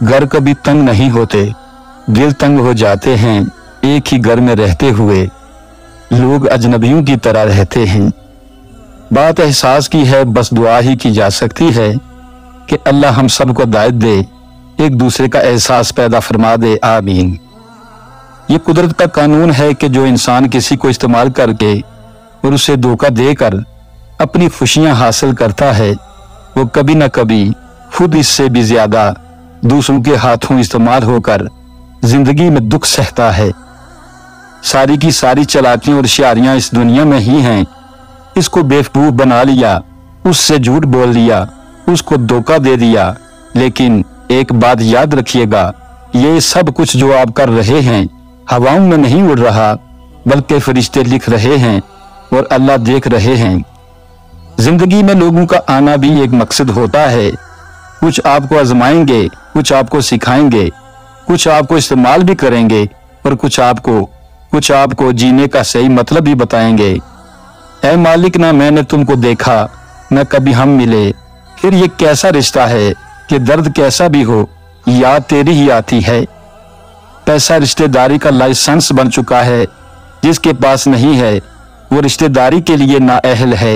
घर कभी तंग नहीं होते, दिल तंग हो जाते हैं। एक ही घर में रहते हुए लोग अजनबियों की तरह रहते हैं। बात एहसास की है, बस दुआ ही की जा सकती है कि अल्लाह हम सबको हिदायत दे, एक दूसरे का एहसास पैदा फरमा दे। आमीन। ये कुदरत का कानून है कि जो इंसान किसी को इस्तेमाल करके और उसे धोखा देकर अपनी खुशियां हासिल करता है, वो कभी न कभी खुद इससे भी ज्यादा दूसरों के हाथों इस्तेमाल होकर जिंदगी में दुख सहता है। सारी की सारी चालाकियां और होशियारियां इस दुनिया में ही हैं। इसको बेवकूफ बना लिया, उससे झूठ बोल लिया, उसको धोखा दे दिया। लेकिन एक बात याद रखिएगा, ये सब कुछ जो आप कर रहे हैं हवाओं में नहीं उड़ रहा, बल्कि फरिश्ते लिख रहे हैं और अल्लाह देख रहे हैं। जिंदगी में लोगों का आना भी एक मकसद होता है। कुछ आपको आजमाएंगे, कुछ आपको सिखाएंगे, कुछ आपको इस्तेमाल भी करेंगे और कुछ आपको जीने का सही मतलब भी बताएंगे। ऐ मालिक, ना मैंने तुमको देखा, न कभी हम मिले, फिर ये कैसा रिश्ता है कि दर्द कैसा भी हो याद तेरी ही आती है। पैसा रिश्तेदारी का लाइसेंस बन चुका है, जिसके पास नहीं है वो रिश्तेदारी के लिए नाअहल है।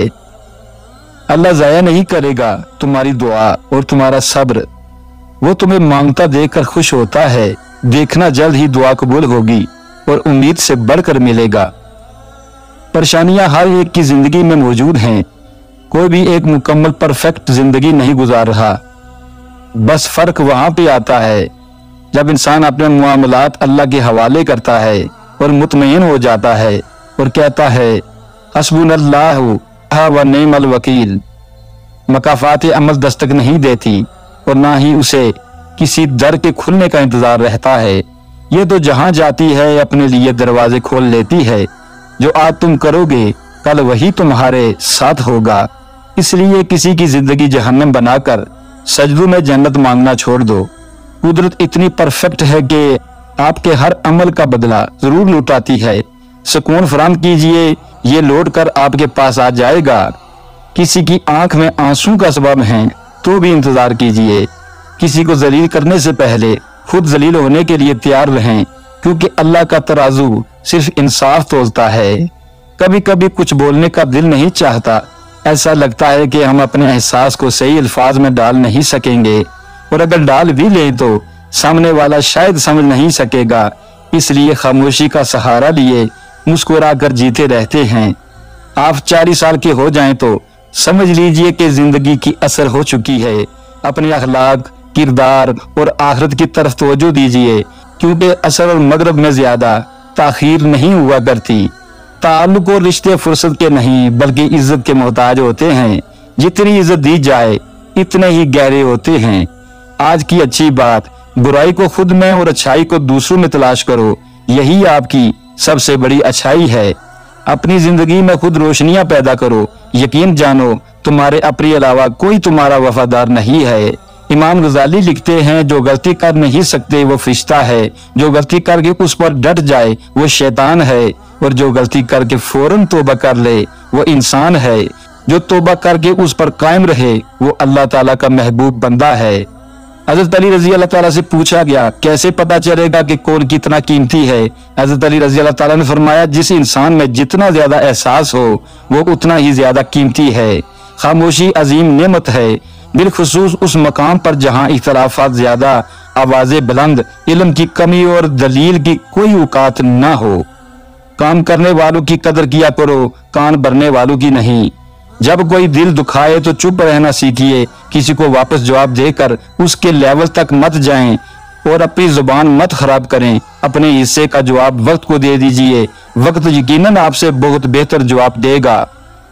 अल्लाह ज़ाया नहीं करेगा तुम्हारी दुआ और तुम्हारा सब्र। वो तुम्हें मांगता देखकर खुश होता है। देखना जल्द ही दुआ कबूल होगी और उम्मीद से बढ़कर मिलेगा। परेशानियां हर एक की जिंदगी में मौजूद हैं। कोई भी एक मुकम्मल परफेक्ट जिंदगी नहीं गुजार रहा। बस फर्क वहां पे आता है जब इंसान अपने मुआमलात अल्लाह के हवाले करता है और मुतमईन हो जाता है और कहता है हस्बुनल्लाहु व निअमल वकील। मकाफात अमल दस्तक नहीं देती और ना ही उसे किसी दर के खुलने का इंतजार रहता है। ये तो जहां जाती है अपने लिए दरवाजे खोल लेती है। जो आज तुम करोगे कल वही तुम्हारे साथ होगा। इसलिए किसी की जिंदगी जहन्नम बनाकर सजदों में जन्नत मांगना छोड़ दो। कुदरत इतनी परफेक्ट है कि आपके हर अमल का बदला जरूर लौटाती है। सुकून फराहम कीजिए, ये लौट कर आपके पास आ जाएगा। किसी की आंख में आंसू का सबब है तो भी इंतजार कीजिए। किसी को जलील करने से पहले खुद जलील होने के लिए तैयार रहें, क्योंकि अल्लाह का तराजू सिर्फ इंसाफ तोलता है। कभी कभी कुछ बोलने का दिल नहीं चाहता। ऐसा लगता है कि हम अपने एहसास को सही अल्फाज में डाल नहीं सकेंगे, और अगर डाल भी लें तो सामने वाला शायद समझ नहीं सकेगा। इसलिए खामोशी का सहारा लिए मुस्कुरा कर जीते रहते हैं। आप 40 साल के हो जाएं तो समझ लीजिए कि जिंदगी की असर हो चुकी है। अपने अखलाक, किरदार और आखिरत की तरफ तवज्जो दीजिए, क्योंकि असर और मगरब में ज्यादा ताखीर नहीं हुआ करती। ताल्लुक और रिश्ते फुर्सत के नहीं बल्कि इज्जत के मोहताज होते हैं। जितनी इज्जत दी जाए इतने ही गहरे होते हैं। आज की अच्छी बात, बुराई को खुद में और अच्छाई को दूसरों में तलाश करो। यही आपकी सबसे बड़ी अच्छाई है। अपनी जिंदगी में खुद रोशनियां पैदा करो। यकीन जानो तुम्हारे अपने अलावा कोई तुम्हारा वफादार नहीं है। इमाम गजाली लिखते हैं, जो गलती कर नहीं सकते वो फरिश्ता है, जो गलती करके उस पर डट जाए वो शैतान है, और जो गलती करके फौरन तौबा कर ले वो इंसान है। जो तौबा करके उस पर कायम रहे वो अल्लाह ताला का महबूब बंदा है। हजरत अली रजी अल्लाह ताला से पूछा गया, कैसे पता चलेगा कि कौन कितना कीमती है? हजरत अली रजी अल्लाह ताला ने फरमाया, जिस इंसान में जितना ज्यादा एहसास हो वो उतना ही ज्यादा कीमती है। खामोशी अजीम नेमत है, बिलखुसूस उस मकाम पर जहाँ इख्तलाफात ज्यादा, आवाजें बुलंद, इल्म की कमी और दलील की कोई औकात न हो। काम करने वालों की कदर किया करो, कान भरने वालों की नहीं। जब कोई दिल दुखाए तो चुप रहना सीखिए। किसी को वापस जवाब देकर उसके लेवल तक मत जाएं और अपनी जुबान मत खराब करें। अपने हिस्से का जवाब वक्त को दे दीजिए। वक्त यकीनन आपसे बहुत बेहतर जवाब देगा।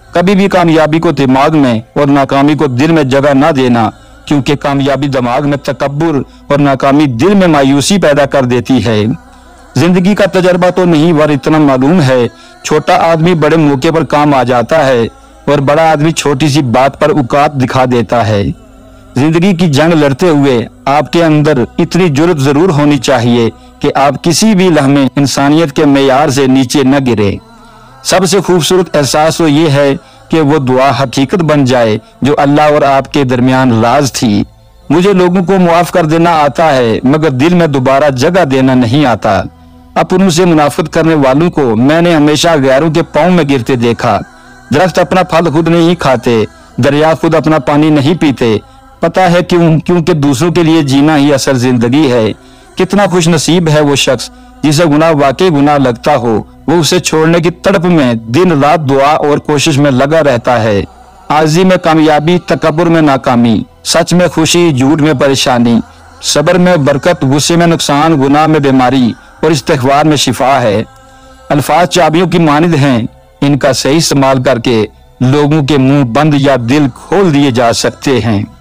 कभी भी कामयाबी को दिमाग में और नाकामी को दिल में जगह ना देना, क्योंकि कामयाबी दिमाग में तकब्बुर और नाकामी दिल में मायूसी पैदा कर देती है। जिंदगी का तजर्बा तो नहीं वर इतना मालूम है, छोटा आदमी बड़े मौके पर काम आ जाता है और बड़ा आदमी छोटी सी बात पर औकात दिखा देता है। जिंदगी की जंग लड़ते हुए आपके अंदर इतनी जुर्रत जरूर होनी चाहिए कि आप किसी भी लम्हे इंसानियत के मेयार से नीचे न गिरे। सबसे खूबसूरत एहसास तो ये है कि वो दुआ हकीकत बन जाए जो अल्लाह और आपके दरमियान राज थी। मुझे लोगों को मुआफ कर देना आता है, मगर दिल में दोबारा जगह देना नहीं आता। अपनों से मुनाफिक करने वालों को मैंने हमेशा गैरों के पांव में गिरते देखा। दरख्त अपना फल खुद नहीं खाते, दरिया खुद अपना पानी नहीं पीते। पता है क्यों? क्योंकि दूसरों के लिए जीना ही असल जिंदगी है। कितना खुश नसीब है वो शख्स जिसे गुनाह वाकई गुनाह लगता हो, वो उसे छोड़ने की तड़प में दिन रात दुआ और कोशिश में लगा रहता है। आजी में कामयाबी, तकब्बुर में नाकामी, सच में खुशी, झूठ में परेशानी, सब्र में बरकत, गुस्से में नुकसान, गुनाह में बीमारी और इस्तिग़फ़ार में शिफा है। अल्फाज चाबियों की मानिंद हैं, इनका सही इस्तेमाल करके लोगों के मुंह बंद या दिल खोल दिए जा सकते हैं।